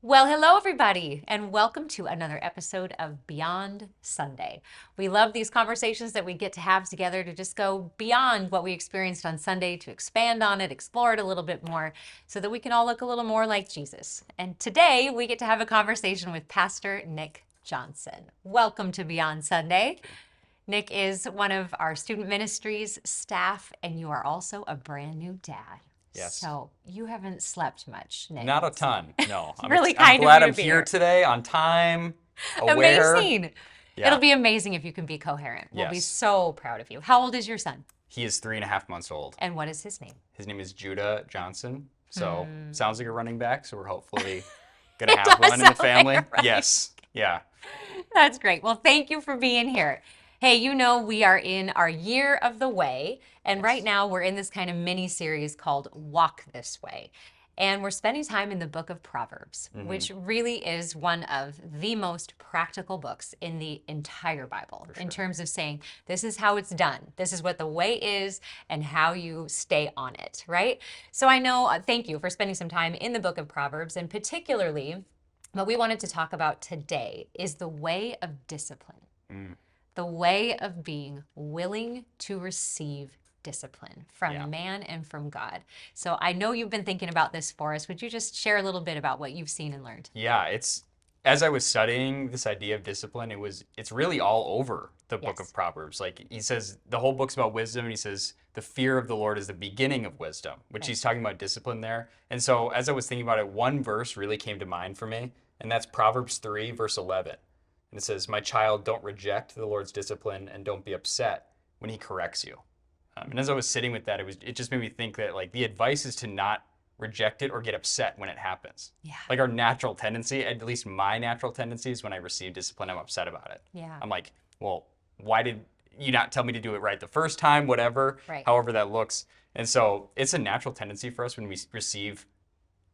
Well, hello, everybody, and welcome to another episode of Beyond Sunday. We love these conversations that we get to have together to just go beyond what we experienced on Sunday, to expand on it, explore it a little bit more, so that we can all look a little more like Jesus. And today, we get to have a conversation with Pastor Nick Johnson. Welcome to Beyond Sunday. Nick is one of our student ministries staff, and you are also a brand new dad. Yes. So you haven't slept much, Nick. Not a ton. No. Really I'm kind of glad you to I'm be here here. today on time, aware. Amazing. Yeah. It'll be amazing if you can be coherent. We'll be Yes. so proud of you. How old is your son? He is 3.5 months old. And what is his name? His name is Judah Johnson. So sounds like a running back. So we're hopefully It gonna have does one in the sound like family. a running Yes. Yeah. That's great. Well, thank you for being here. Hey, you know, we are in our year of the way, and right now we're in this kind of mini series called Walk This Way. And we're spending time in the book of Proverbs, which really is one of the most practical books in the entire Bible in terms of saying, this is how it's done. This is what the way is and how you stay on it, right? So I know, thank you for spending some time in the book of Proverbs, and particularly what we wanted to talk about today is the way of discipline. The way of being willing to receive discipline from man and from God. So I know you've been thinking about this for us. Would you just share a little bit about what you've seen and learned? Yeah. As I was studying this idea of discipline, it's really all over the book Yes. of Proverbs. Like he says, the whole book's about wisdom, and he says the fear of the Lord is the beginning of wisdom, which he's talking about discipline there. And so as I was thinking about it, one verse really came to mind for me, and that's Proverbs 3, verse 11. And it says, "My child, don't reject the Lord's discipline and don't be upset when he corrects you." And as I was sitting with that, it just made me think that like the advice is to not reject it or get upset when it happens. Yeah. Like our natural tendency, at least my natural tendency, is when I receive discipline, I'm upset about it. Yeah. I'm like, well, why did you not tell me to do it right the first time? Whatever, Right. however that looks. And so it's a natural tendency for us when we receive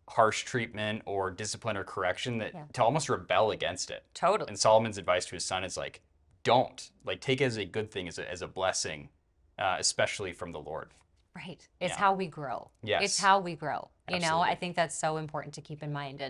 harsh treatment or discipline or correction to almost rebel against it. Totally. And Solomon's advice to his son is like, don't. Like, take it as a good thing, as a blessing, especially from the Lord. Right. It's Yeah. how we grow. Yes. It's how we grow. You know, I Absolutely. think that's so important to keep in mind.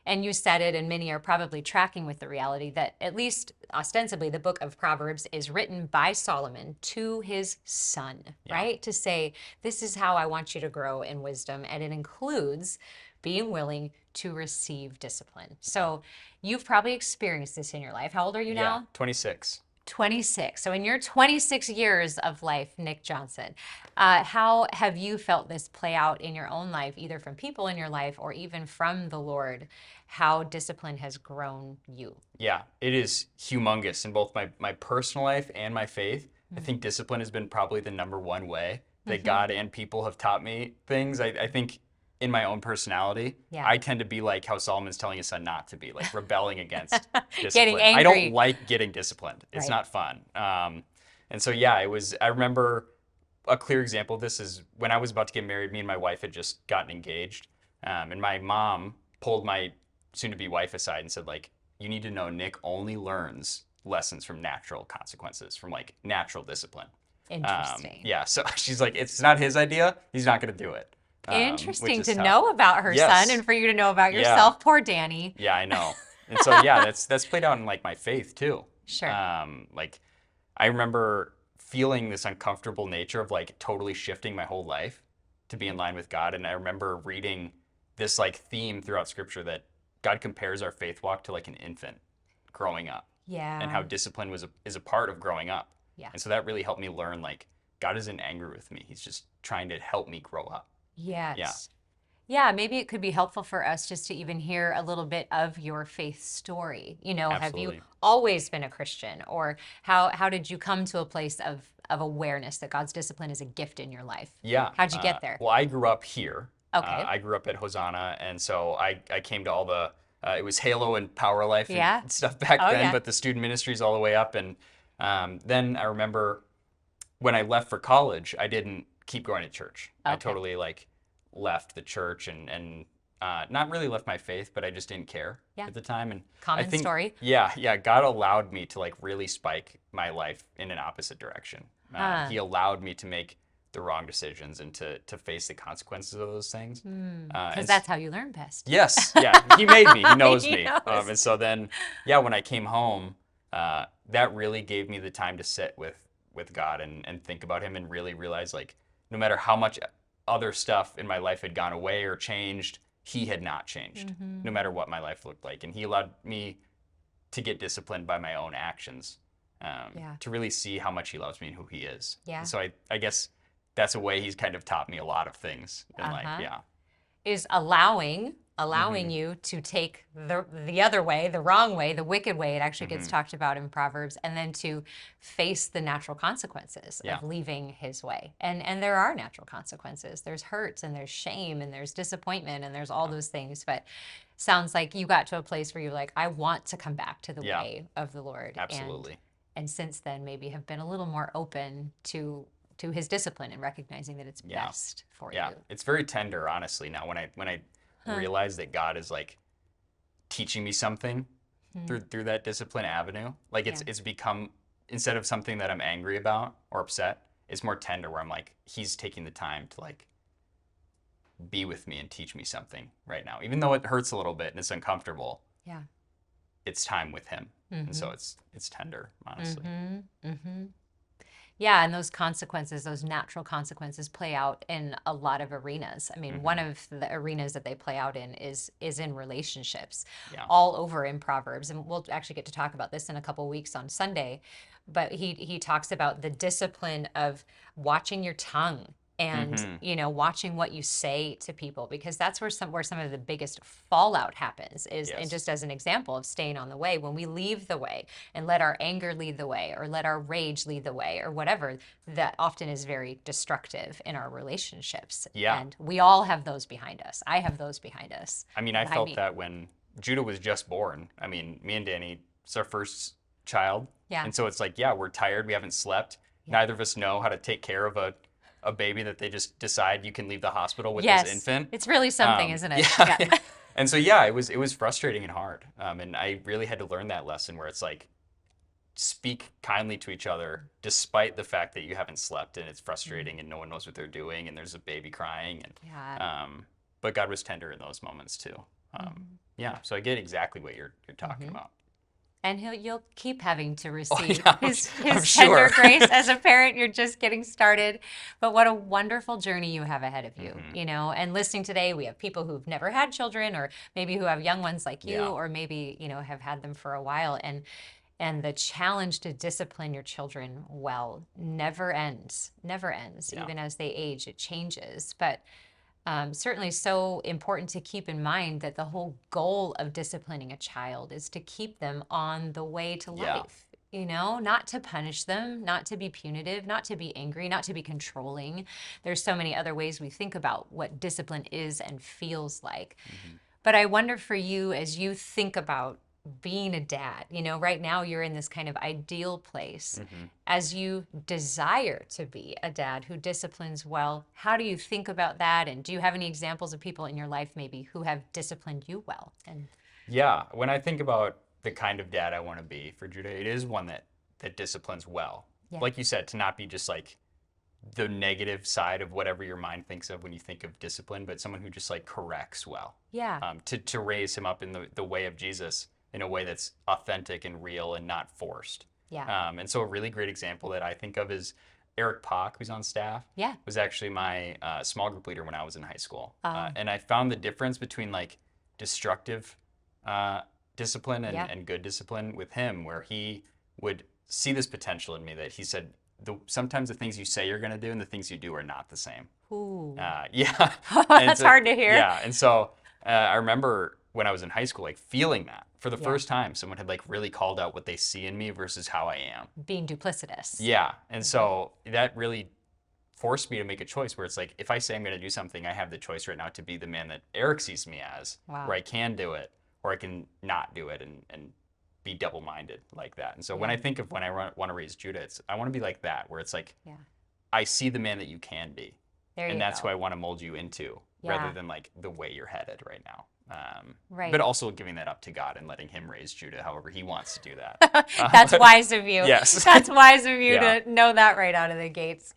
And you said it, and many are probably tracking with the reality that at least ostensibly the book of Proverbs is written by Solomon to his son, right? To say, this is how I want you to grow in wisdom. And it includes being willing to receive discipline. So you've probably experienced this in your life. How old are you Yeah, now? 26. 26. So in your 26 years of life, Nick Johnson, how have you felt this play out in your own life, either from people in your life or even from the Lord, how discipline has grown you? Yeah, it is humongous in both my personal life and my faith. I think discipline has been probably the number one way that God and people have taught me things. I think in my own personality, Yeah. I tend to be like how Solomon's telling his son not to be, like rebelling against discipline. Getting I angry. don't like getting disciplined. It's Right. not fun. And so, yeah, I remember a clear example of this is when I was about to get married, me and my wife had just gotten engaged. And my mom pulled my soon-to-be wife aside and said, like, you need to know Nick only learns lessons from natural consequences, from like natural discipline. Interesting. Yeah, so she's like, it's not his idea. He's not going to do it. Which Interesting is to tough. know about her Yes. son and for you to know about Yeah. yourself. Poor Danny. Yeah, I know. And so, yeah, that's played out in like my faith too. Sure. Like I remember feeling this uncomfortable nature of like totally shifting my whole life to be in line with God. And I remember reading this like theme throughout scripture that God compares our faith walk to like an infant growing up. Yeah. And how discipline is a part of growing up. Yeah. And so that really helped me learn like God isn't angry with me. He's just trying to help me grow up. Yes. Yeah. Yeah, maybe it could be helpful for us just to even hear a little bit of your faith story. You know, have you Absolutely. always been a Christian, or how did you come to a place of awareness that God's discipline is a gift in your life? Yeah. How'd you get there? Well, I grew up here. Okay. I grew up at Hosanna, and so I came to all the, it was Halo and Power Life and Yeah. stuff back Oh, then, yeah. but the student ministries all the way up. And then I remember when I left for college, I didn't keep going to church. I Okay. totally like left the church and not really left my faith, but I just didn't care Yeah. at the time. And Common I think, story. Yeah, God allowed me to like really spike my life in an opposite direction. Huh. He allowed me to make the wrong decisions and to face the consequences of those things. Because that's how you learn best. Yes, yeah, he made me. He knows He me. knows. And so then, yeah, when I came home, that really gave me the time to sit with God and think about him and really realize like no matter how much other stuff in my life had gone away or changed, he had not changed, no matter what my life looked like. And he allowed me to get disciplined by my own actions, to really see how much he loves me and who he is. Yeah. And so I guess that's a way he's kind of taught me a lot of things in life. Uh-huh. Yeah. Is allowing you to take the other way, the wrong way, the wicked way. It actually gets talked about in Proverbs, and then to face the natural consequences Yeah. of leaving his way. And there are natural consequences. There's hurts and there's shame and there's disappointment and there's all those things. But sounds like you got to a place where you're like, I want to come back to the Yeah. way of the Lord. Absolutely. And since then, maybe have been a little more open to his discipline and recognizing that it's Yeah. best for Yeah, you. it's very tender, honestly. Now, when I realize that God is like teaching me something through that discipline avenue, like it's become, instead of something that I'm angry about or upset, it's more tender where I'm like, he's taking the time to like be with me and teach me something right now, even though it hurts a little bit and it's uncomfortable. Yeah. It's time with him, and so it's tender, honestly. Yeah, and those consequences, those natural consequences play out in a lot of arenas. I mean, one of the arenas that they play out in is in relationships, Yeah. all over in Proverbs. And we'll actually get to talk about this in a couple weeks on Sunday. But he talks about the discipline of watching your tongue and watching what you say to people, because that's where some of the biggest fallout happens is. And Yes. just as an example of staying on the way, when we leave the way and let our anger lead the way or let our rage lead the way or whatever, that often is very destructive in our relationships. Yeah. And we all have those behind us. I have those behind us. I mean, I behind felt me. that when Judah was just born. I mean, me and Danny, it's our first child. Yeah. And so it's like, yeah, we're tired. We haven't slept. Neither of us know how to take care of a baby that they just decide you can leave the hospital with Yes. this infant. It's really something, isn't it? Yeah. And so, yeah, it was frustrating and hard. And I really had to learn that lesson where it's like, speak kindly to each other despite the fact that you haven't slept and it's frustrating and no one knows what they're doing and there's a baby crying. And Yeah. but God was tender in those moments too. Yeah, so I get exactly what you're talking about. And you'll keep having to receive yeah, his I'm tender sure. grace as a parent. You're just getting started. But what a wonderful journey you have ahead of you, And listening today, we have people who've never had children, or maybe who have young ones like you, Yeah. or maybe, have had them for a while. And the challenge to discipline your children well never ends, never ends. Yeah. Even as they age, it changes. But certainly so important to keep in mind that the whole goal of disciplining a child is to keep them on the way to Yeah. life, not to punish them, not to be punitive, not to be angry, not to be controlling. There's so many other ways we think about what discipline is and feels like. But I wonder for you, as you think about being a dad, right now you're in this kind of ideal place. As you desire to be a dad who disciplines well, how do you think about that? And do you have any examples of people in your life maybe who have disciplined you well? And Yeah, when I think about the kind of dad I want to be for Judah, it is one that disciplines well. Yeah. Like you said, to not be just like the negative side of whatever your mind thinks of when you think of discipline, but someone who just like corrects well. yeah, To raise him up in the way of Jesus in a way that's authentic and real and not forced. yeah, And so a really great example that I think of is Eric Pock, who's on staff, yeah. was actually my small group leader when I was in high school. Oh. And I found the difference between like destructive discipline Yeah. and good discipline with him, where he would see this potential in me that he said, sometimes the things you say you're going to do and the things you do are not the same. Ooh. Yeah. That's hard to hear. Yeah. And so I remember when I was in high school, like feeling that for the first time, someone had like really called out what they see in me versus how I am. Being duplicitous. Yeah. And so that really forced me to make a choice where it's like, if I say I'm going to do something, I have the choice right now to be the man that Eric sees me as, Wow. where I can do it or I can not do it and be double-minded like that. And so when I think of when I want to raise Judah, I want to be like that, where it's like, Yeah. I see the man that you can be. There you And that's go. who I want to mold you into, Yeah. rather than like the way you're headed right now. Right. But also giving that up to God and letting him raise Judah however he wants to do that. That's wise of you. Yes. That's wise of you Yeah. to know that right out of the gates.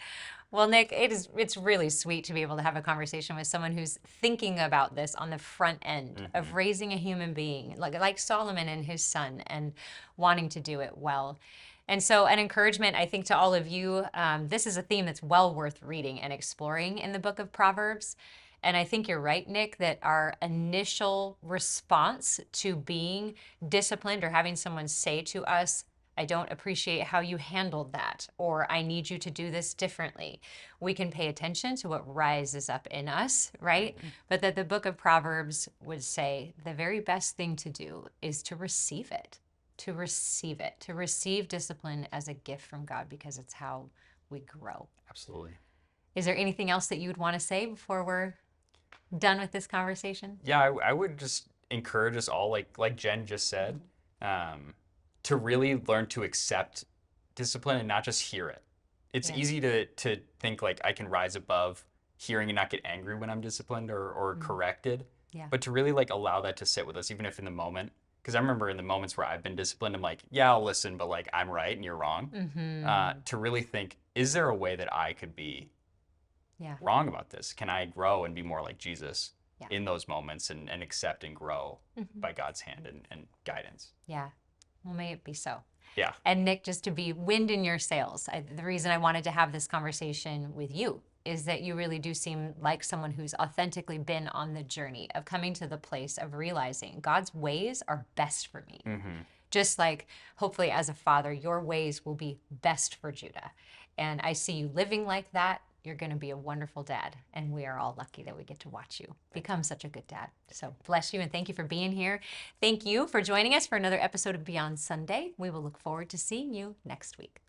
Well, Nick, it's really sweet to be able to have a conversation with someone who's thinking about this on the front end of raising a human being, like Solomon and his son, and wanting to do it well. And so, an encouragement, I think, to all of you, this is a theme that's well worth reading and exploring in the book of Proverbs. And I think you're right, Nick, that our initial response to being disciplined or having someone say to us, I don't appreciate how you handled that, or I need you to do this differently. We can pay attention to what rises up in us, right? But that the book of Proverbs would say the very best thing to do is to receive it, to receive it, to receive discipline as a gift from God, because it's how we grow. Absolutely. Is there anything else that you would want to say before we're done with this conversation? Yeah, I would just encourage us all, like Jen just said, to really learn to accept discipline and not just hear it. It's Yeah. easy to think like I can rise above hearing and not get angry when I'm disciplined or corrected, Yeah. but to really like allow that to sit with us, even if in the moment. Because I remember in the moments where I've been disciplined, I'm like, yeah, I'll listen, but like I'm right and you're wrong. To really think, is there a way that I could be Yeah. wrong about this? Can I grow and be more like Jesus Yeah. in those moments and accept and grow by God's hand and guidance? Yeah. Well, may it be so. Yeah. And Nick, just to be wind in your sails, the reason I wanted to have this conversation with you is that you really do seem like someone who's authentically been on the journey of coming to the place of realizing God's ways are best for me. Just like, hopefully, as a father, your ways will be best for Judah. And I see you living like that. You're going to be a wonderful dad. And we are all lucky that we get to watch you become such a good dad. So bless you and thank you for being here. Thank you for joining us for another episode of Beyond Sunday. We will look forward to seeing you next week.